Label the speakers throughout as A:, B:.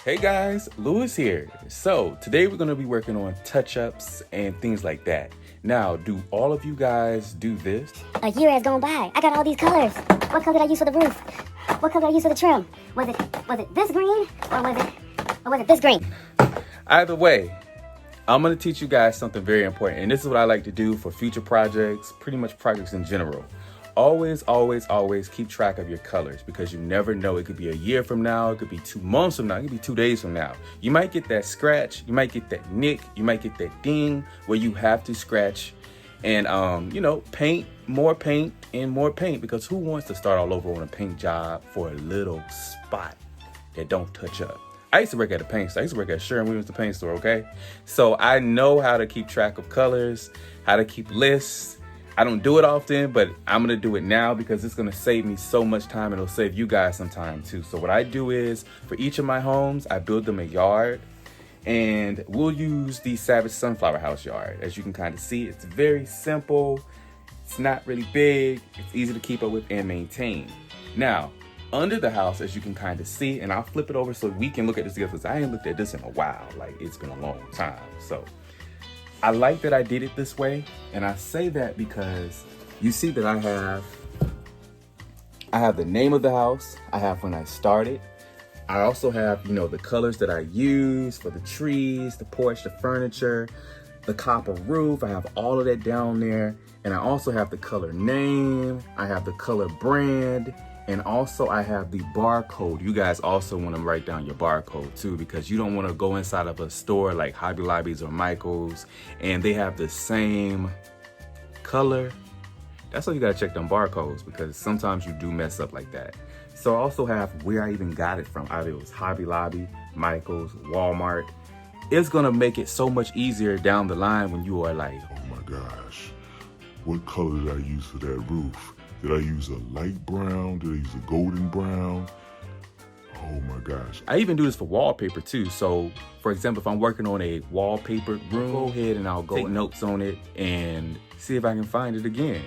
A: Hey guys, Lewis here. So today we're going to be working on touch-ups and things like that. Now, do all of you guys do this?
B: A year has gone by. I got all these colors. What color did I use for the roof? What color did I use for the trim? Was it this green or was it this green?
A: Either way, I'm going to teach you guys something very important. And this is what I like to do for future projects, pretty much projects in general. Always keep track of your colors because you never know. It could be a year from now. It could be 2 months from now. It could be 2 days from now. You might get that scratch. You might get that nick. You might get that ding where you have to scratch and, paint and more paint because who wants to start all over on a paint job for a little spot that don't touch up? I used to work at a paint store. I used to work at Sherwin-Williams, the paint store, okay? So I know how to keep track of colors, how to keep lists. I don't do it often, but I'm gonna do it now because it's gonna save me so much time and it'll save you guys some time too. So what I do is, for each of my homes, I build them a yard and we'll use the Savage Sunflower House yard. As you can kind of see, it's very simple. It's not really big. It's easy to keep up with and maintain. Now, under the house, as you can kind of see, and I'll flip it over so we can look at this together because I ain't looked at this in a while. Like, it's been a long time. So I like that I did it this way, and I say that because you see that I have the name of the house, I have when I started, I also have, the colors that I use for the trees, the porch, the furniture, the copper roof, I have all of that down there, and I also have the color name, I have the color brand, and also I have the barcode. You guys also want to write down your barcode too because you don't want to go inside of a store like Hobby Lobby's or Michael's and they have the same color. That's why you got to check them barcodes because sometimes you do mess up like that. So I also have where I even got it from. Either it was Hobby Lobby, Michael's, Walmart. It's going to make it so much easier down the line when you are like,
C: oh my gosh, what color did I use for that roof? Did I use a light brown? Did I use a golden brown? Oh my gosh.
A: I even do this for wallpaper too. So for example, if I'm working on a wallpaper room, go ahead and I'll take notes on it and see if I can find it again.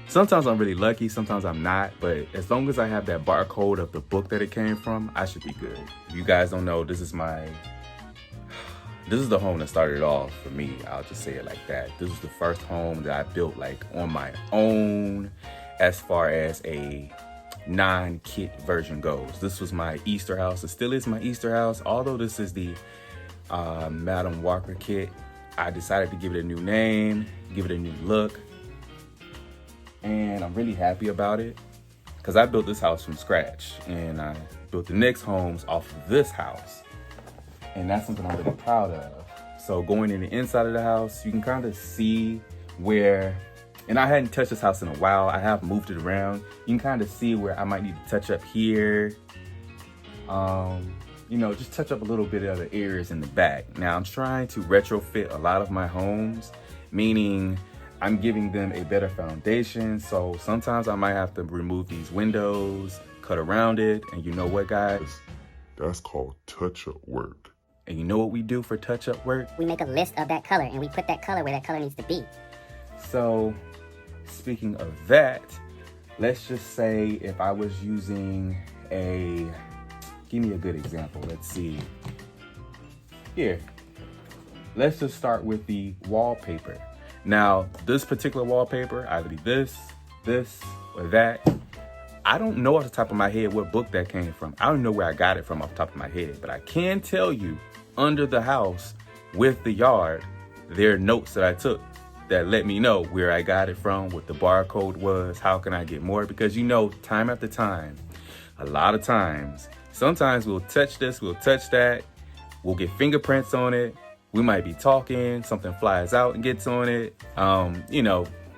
A: Sometimes I'm really lucky, sometimes I'm not, but as long as I have that barcode of the book that it came from, I should be good. If you guys don't know, this is the home that started it off for me. I'll just say it like that. This was the first home that I built like on my own as far as a non-kit version goes. This was my Easter house. It still is my Easter house. Although this is the Madam Walker kit, I decided to give it a new name, give it a new look. And I'm really happy about it because I built this house from scratch and I built the next homes off of this house. And that's something I'm really proud of. So going in the inside of the house, you can kind of see where, and I hadn't touched this house in a while. I have moved it around. You can kind of see where I might need to touch up here. Just touch up a little bit of the areas in the back. Now I'm trying to retrofit a lot of my homes, meaning I'm giving them a better foundation. So sometimes I might have to remove these windows, cut around it. And you know what, guys?
C: That's called touch-up work.
A: And you know what we do for touch-up work?
B: We make a list of that color and we put that color where that color needs to be.
A: So speaking of that, let's just say if I was using give me a good example. Let's see. Here, let's just start with the wallpaper. Now, this particular wallpaper, either be this, or that. I don't know off the top of my head what book that came from. I don't know where I got it from off the top of my head, but I can tell you under the house with the yard, there are notes that I took that let me know where I got it from, what the barcode was, how can I get more? Because time after time, a lot of times, sometimes we'll touch this, we'll touch that, we'll get fingerprints on it. We might be talking, something flies out and gets on it.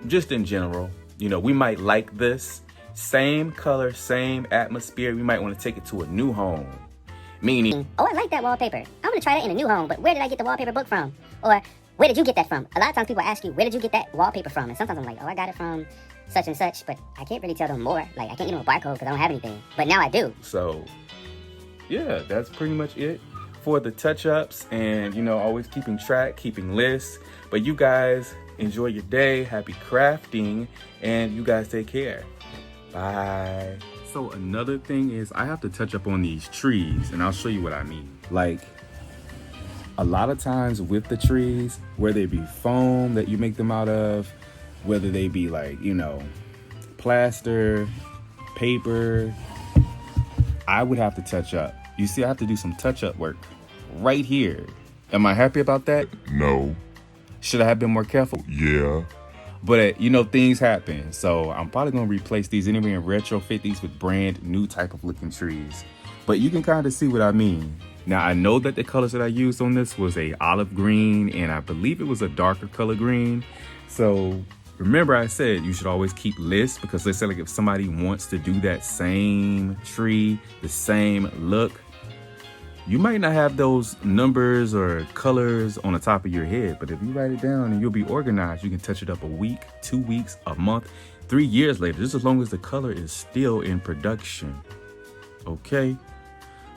A: Just in general, we might like this. Same color, same atmosphere. We might want to take it to a new home. Meaning,
B: oh, I like that wallpaper. I'm going to try that in a new home, but where did I get the wallpaper book from? Or where did you get that from? A lot of times people ask you, where did you get that wallpaper from? And sometimes I'm like, oh, I got it from such and such, but I can't really tell them more. Like, I can't give them a barcode because I don't have anything. But now I do.
A: So, yeah, that's pretty much it for the touch-ups and, always keeping track, keeping lists. But you guys enjoy your day. Happy crafting. And you guys take care. Bye. So another thing is I have to touch up on these trees and I'll show you what I mean. Like, a lot of times with the trees, whether it be foam that you make them out of, whether they be like, plaster, paper, I would have to touch up. You see, I have to do some touch-up work right here. Am I happy about that?
C: No.
A: Should I have been more careful?
C: Yeah.
A: But, things happen. So I'm probably going to replace these anyway and retrofit these with brand new type of looking trees. But you can kind of see what I mean. Now, I know that the colors that I used on this was a olive green, and I believe it was a darker color green. So remember I said you should always keep lists, because let's say like if somebody wants to do that same tree, the same look, you might not have those numbers or colors on the top of your head, but if you write it down and you'll be organized, you can touch it up a week, 2 weeks, a month, 3 years later, just as long as the color is still in production. Okay?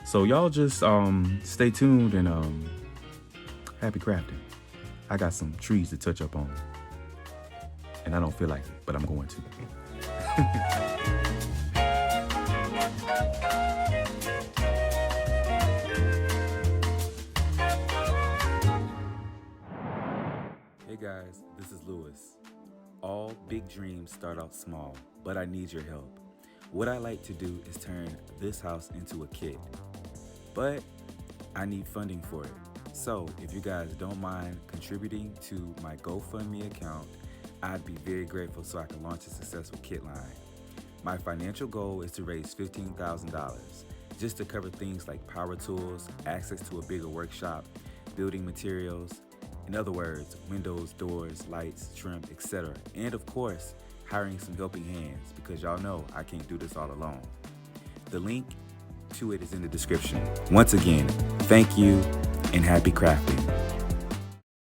A: So y'all just stay tuned and happy crafting. I got some trees to touch up on. And I don't feel like it, but I'm going to. Hey guys, this is Lewis. All big dreams start out small, but I need your help. What I like to do is turn this house into a kit, but I need funding for it. So if you guys don't mind contributing to my GoFundMe account, I'd be very grateful so I can launch a successful kit line. My financial goal is to raise $15,000 just to cover things like power tools, access to a bigger workshop, building materials, in other words, windows, doors, lights, trim, etc. And of course, hiring some helping hands, because y'all know I can't do this all alone. The link to it is in the description. Once again, thank you and happy crafting.